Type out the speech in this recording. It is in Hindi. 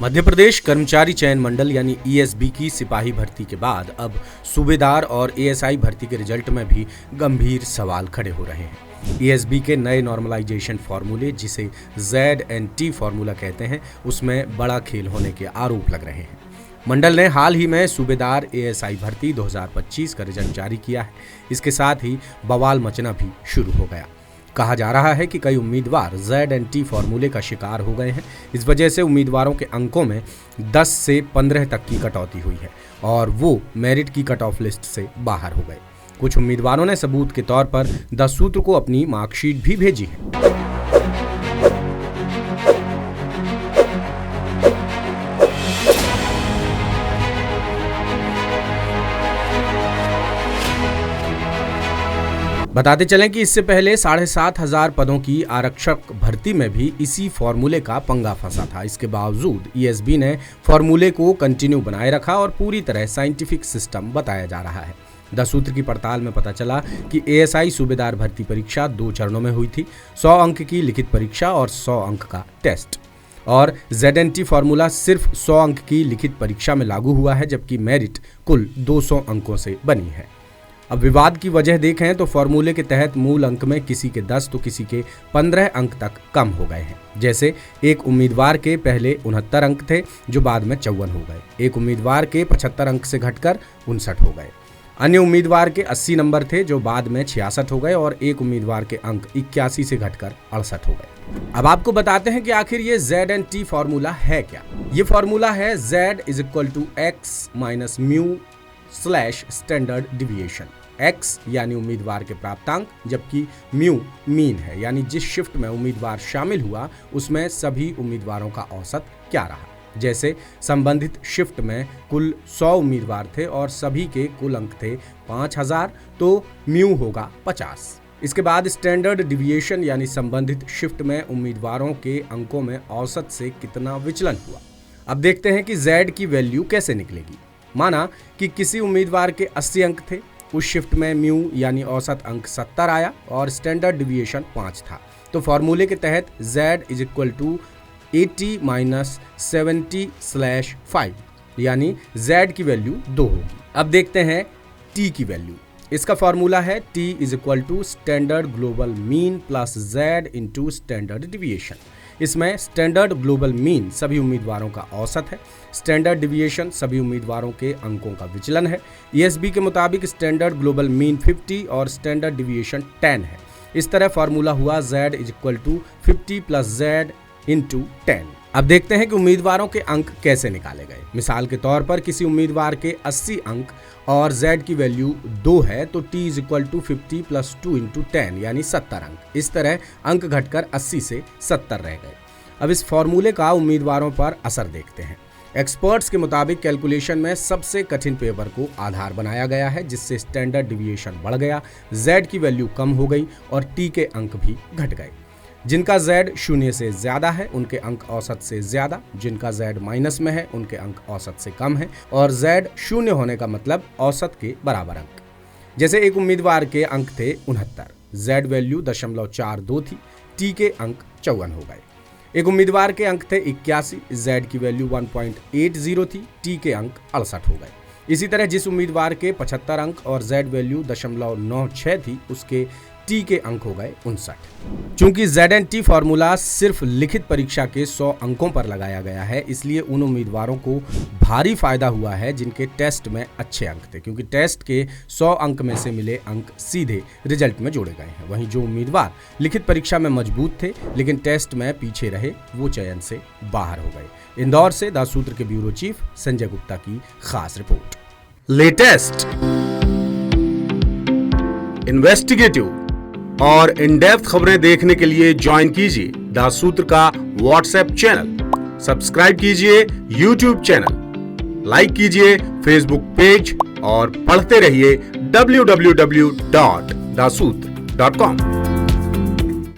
मध्य प्रदेश कर्मचारी चयन मंडल यानी ईएसबी की सिपाही भर्ती के बाद अब सूबेदार और एएसआई भर्ती के रिजल्ट में भी गंभीर सवाल खड़े हो रहे हैं। ईएसबी के नए नॉर्मलाइजेशन फार्मूले, जिसे ZNT फार्मूला कहते हैं, उसमें बड़ा खेल होने के आरोप लग रहे हैं। मंडल ने हाल ही में सूबेदार एएसआई भर्ती 2025 का रिजल्ट जारी किया है। इसके साथ ही बवाल मचना भी शुरू हो गया। कहा जा रहा है कि कई उम्मीदवार ZNT फार्मूले का शिकार हो गए हैं। इस वजह से उम्मीदवारों के अंकों में 10 से 15 तक की कटौती हुई है और वो मेरिट की कट ऑफ लिस्ट से बाहर हो गए। कुछ उम्मीदवारों ने सबूत के तौर पर 10 सूत्र को अपनी मार्कशीट भी भेजी है। बताते चलें कि इससे पहले 7,500 पदों की आरक्षक भर्ती में भी इसी फार्मूले का पंगा फंसा था। इसके बावजूद ईएसबी ने फार्मूले को कंटिन्यू बनाए रखा और पूरी तरह साइंटिफिक सिस्टम बताया जा रहा है। 10 सूत्र की पड़ताल में पता चला कि एएसआई सूबेदार भर्ती परीक्षा 2 चरणों में हुई थी, 100 अंक की लिखित परीक्षा और 100 अंक का टेस्ट। और ZNT फार्मूला सिर्फ 100 अंक की लिखित परीक्षा में लागू हुआ है, जबकि मेरिट कुल 200 अंकों से बनी है। अब विवाद की वजह देखें तो फार्मूले के तहत मूल अंक में किसी के 10 तो किसी के 15 अंक तक कम हो गए हैं। जैसे एक उम्मीदवार के पहले 69 अंक थे जो बाद में 54 हो गए, एक उम्मीदवार के 75 अंक से घटकर 59 हो गए, अन्य उम्मीदवार के 80 नंबर थे जो बाद में 66 हो गए और एक उम्मीदवार के अंक 81 से घटकर 68 हो गए। अब आपको बताते हैं कि आखिर ये ZNT फार्मूला है क्या। ये फार्मूला है Z = X - μ standard deviation. X यानी उम्मीदवार के प्राप्तांक, जबकि म्यू मीन है, यानी जिस शिफ्ट में उम्मीदवार शामिल हुआ उसमें सभी उम्मीदवारों का औसत क्या रहा। जैसे संबंधित शिफ्ट में कुल 100 उम्मीदवार थे और सभी के कुल अंक थे 5000, तो म्यू होगा 50। इसके बाद स्टैंडर्ड डिविएशन यानी संबंधित शिफ्ट में उम्मीदवारों के अंकों में औसत से कितना विचलन हुआ। अब देखते हैं कि Z की वैल्यू कैसे निकलेगी। माना कि किसी उम्मीदवार के 80 अंक थे, उस शिफ्ट में म्यू यानी औसत अंक 70 आया और स्टैंडर्ड डिविएशन 5 था, तो फार्मूले के तहत Z = 80 - 70/5 यानी Z की वैल्यू 2 होगी। अब देखते हैं T की वैल्यू। इसका फार्मूला है T = standard global mean plus Z × standard deviation. इसमें स्टैंडर्ड ग्लोबल मीन सभी उम्मीदवारों का औसत है, स्टैंडर्ड डिविएशन सभी उम्मीदवारों के अंकों का विचलन है। ईएसबी के मुताबिक स्टैंडर्ड ग्लोबल मीन 50 और स्टैंडर्ड डिविएशन 10 है। इस तरह फार्मूला हुआ Z = 50 + Z × 10। अब देखते हैं कि उम्मीदवारों के अंक कैसे निकाले गए। मिसाल के तौर पर किसी उम्मीदवार के 80 अंक और Z की वैल्यू 2 है, तो T = 50 + 2 × 10 यानी 70 अंक। इस तरह अंक घटकर 80 से 70 रह गए। अब इस फॉर्मूले का उम्मीदवारों पर असर देखते हैं। एक्सपर्ट्स के मुताबिक कैलकुलेशन में सबसे कठिन पेपर को आधार बनाया गया है, जिससे स्टैंडर्ड डिविएशन बढ़ गया, Z की वैल्यू कम हो गई और T के अंक भी घट गए। जिनका Z 0 से ज़्यादा है उनके अंक औसत से ज़्यादा, जिनका Z माइनस में है उनके अंक औसत से कम है और Z 0 होने का मतलब औसत के बराबर अंक। जैसे एक उम्मीदवार के अंक थे 69, Z वैल्यू 0.42 थी, T के अंक 54 हो गए। एक उम्मीदवार के अंक थे 81, Z की वैल्यू 1.80 थी, T के अंक 68 हो गए। इसी तरह जिस उम्मीदवार के 75 अंक और Z वैल्यू 0.96 थी, उसके T के अंक हो गए 59। चूंकि ZNT फार्मूला सिर्फ लिखित परीक्षा के 100 अंकों पर लगाया गया है, इसलिए उन उम्मीदवारों को भारी फायदा हुआ है जिनके टेस्ट में अच्छे अंक थे, क्योंकि टेस्ट के 100 अंक में से मिले अंक सीधे रिजल्ट में जोड़े गए हैं। वहीं जो उम्मीदवार लिखित परीक्षा में मजबूत थे लेकिन टेस्ट में पीछे रहे, वो चयन से बाहर हो गए। इंदौर से 10 सूत्र के ब्यूरो चीफ संजय गुप्ता की खास रिपोर्ट। लेटेस्ट, इन्वेस्टिगेटिव और इन डेप्थ खबरें देखने के लिए ज्वाइन कीजिए 10 सूत्र का व्हाट्सएप चैनल, सब्सक्राइब कीजिए यूट्यूब चैनल, लाइक कीजिए फेसबुक पेज और पढ़ते रहिए www.daसूत्र.com।